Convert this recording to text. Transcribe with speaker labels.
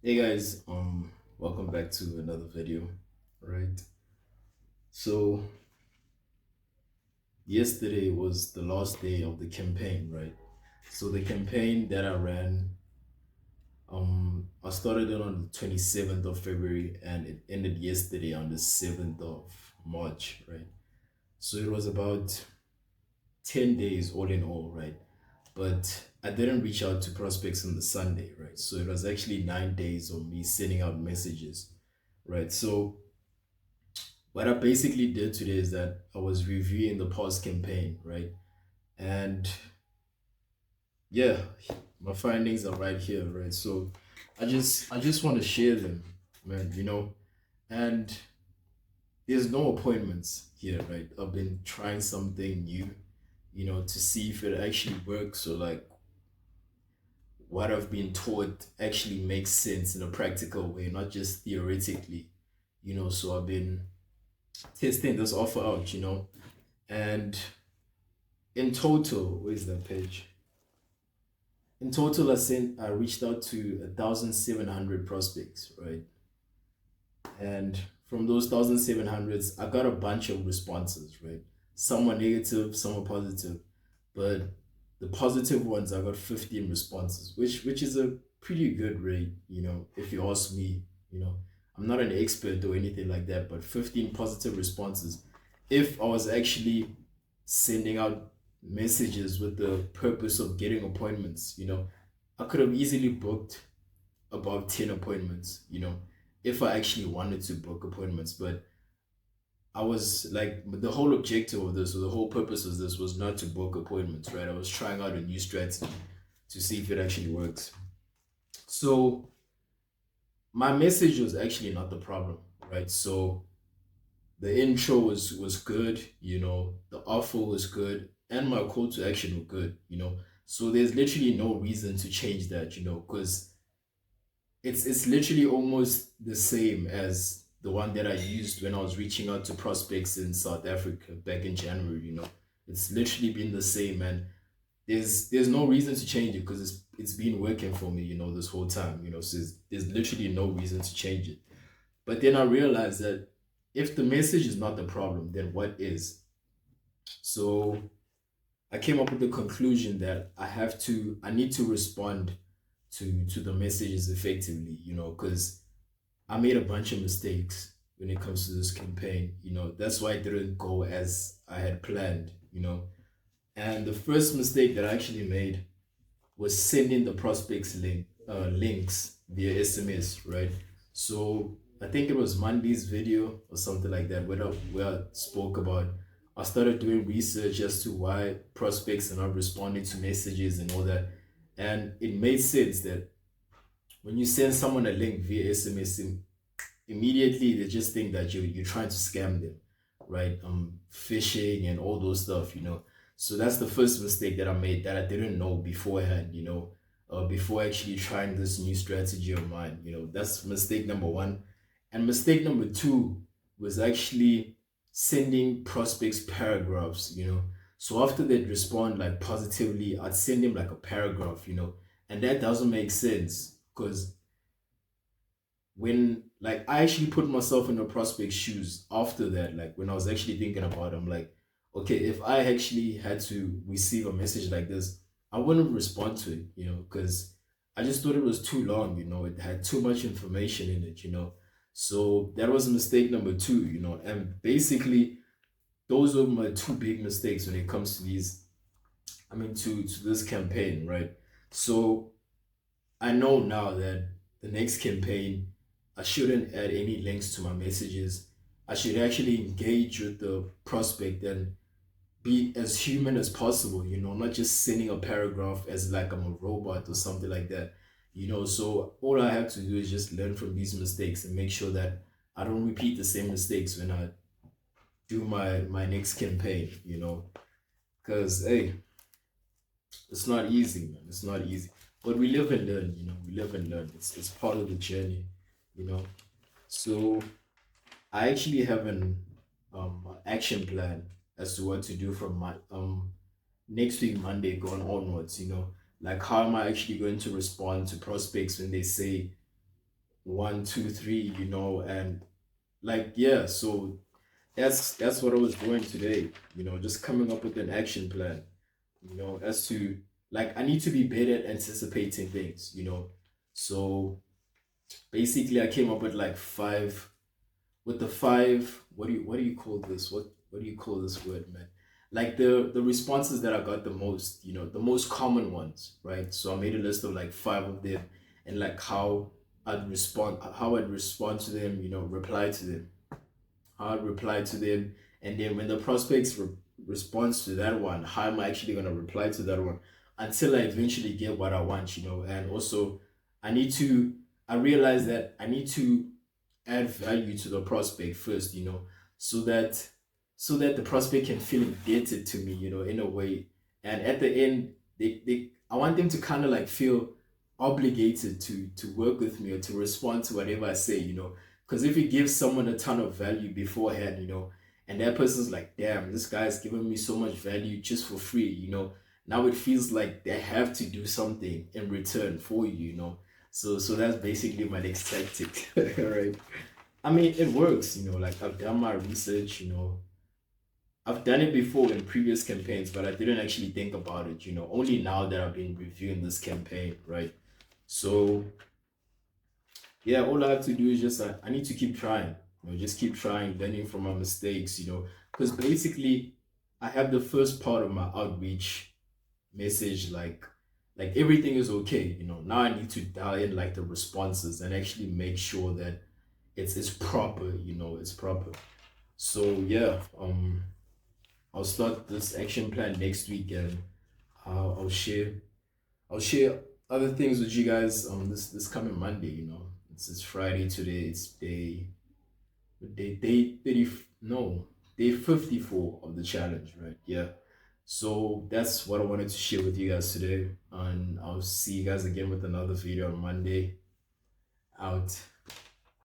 Speaker 1: Hey guys, welcome back to another video, right? So yesterday was the last day of the campaign, right? So the campaign that I ran, I started it on the 27th of February and it ended yesterday on the 7th of March, right? So it was about 10 days all in all, right? But I didn't reach out to prospects on the Sunday, right? So it was actually 9 days of me sending out messages, right? So what I basically did today is that I was reviewing the past campaign, right? And yeah, my findings are right here, right? So I just want to share them, man. And there's no appointments here, right? I've been trying something new, to see if it actually works or like what I've been taught actually makes sense in a practical way, not just theoretically, So I've been testing this offer out, and in total, where's that page? In total, I reached out to 1,700 prospects, right? And from those 1,700s, I got a bunch of responses, right? Some were negative, some were positive, but the positive ones I got 15 responses, which is a pretty good rate, if you ask me. I'm not an expert or anything like that, but 15 positive responses. If I was actually sending out messages with the purpose of getting appointments, I could have easily booked about 10 appointments, if I actually wanted to book appointments. But I was like, the whole objective of this, or the whole purpose of this, was not to book appointments, right? I was trying out a new strategy to see if it actually works. So my message was actually not the problem, right? So the intro was good, the offer was good, and my call to action were good, So there's literally no reason to change that, because it's literally almost the same as the one that I used when I was reaching out to prospects in South Africa back in January, It's literally been the same, and there's no reason to change it because it's been working for me, this whole time, So there's literally no reason to change it. But then I realized that if the message is not the problem, then what is? So I came up with the conclusion that I need to respond to the messages effectively, because I made a bunch of mistakes when it comes to this campaign. That's why it didn't go as I had planned. And the first mistake that I actually made was sending the prospects links via SMS, right? So I think it was Monday's video or something like that where I spoke about I started doing research as to why prospects are not responding to messages and all that. And it made sense that when you send someone a link via SMS, immediately they just think that you're trying to scam them, right? Phishing and all those stuff, So that's the first mistake that I made that I didn't know beforehand, before actually trying this new strategy of mine. That's mistake number one. And mistake number two was actually sending prospects paragraphs, So after they'd respond like positively, I'd send them like a paragraph, and that doesn't make sense because when like I actually put myself in the prospect shoes after that, like when I was actually thinking about it, I'm like, okay, if I actually had to receive a message like this, I wouldn't respond to it, because I just thought it was too long, it had too much information in it, So that was mistake number two, and basically those were my two big mistakes when it comes to to this campaign, right? So I know now that the next campaign, I shouldn't add any links to my messages. I should actually engage with the prospect and be as human as possible, not just sending a paragraph as like I'm a robot or something like that, So all I have to do is just learn from these mistakes and make sure that I don't repeat the same mistakes when I do my next campaign, Because hey, it's not easy, man. It's not easy. But we live and learn, We live and learn. It's part of the journey, you know. So I actually have an action plan as to what to do from my next week Monday going onwards, Like how am I actually going to respond to prospects when they say one, two, three, and like yeah, so that's what I was doing today, just coming up with an action plan, as to like I need to be better at anticipating things, So basically I came up with like five with the five what do you call this? What do you call this word, man? Like the responses that I got the most, the most common ones, right? So I made a list of like five of them and like how I'd respond to them, reply to them. How I'd reply to them. And then when the prospects responds to that one, how am I actually gonna reply to that one until I eventually get what I want, and also I need to I realize that I need to add value to the prospect first, so that the prospect can feel indebted to me, in a way. And at the end, they I want them to kind of like feel obligated to work with me or to respond to whatever I say, Because if you give someone a ton of value beforehand, and that person's like, damn, this guy's giving me so much value just for free, now it feels like they have to do something in return for you, So that's basically my next tactic. All right. I mean, it works, like I've done my research, I've done it before in previous campaigns, but I didn't actually think about it, only now that I've been reviewing this campaign, right? So, yeah, all I have to do is just, I need to keep trying, just keep trying, learning from my mistakes, because basically I have the first part of my outreach message, like everything is okay, now I need to dial in like the responses and actually make sure that it's proper, it's proper. So yeah, I'll start this action plan next week, and I'll share I'll share other things with you guys this coming Monday. It's Friday today. It's day 30, no, day 54 of the challenge, right? Yeah. So that's what I wanted to share with you guys today, and I'll see you guys again with another video on Monday. Out.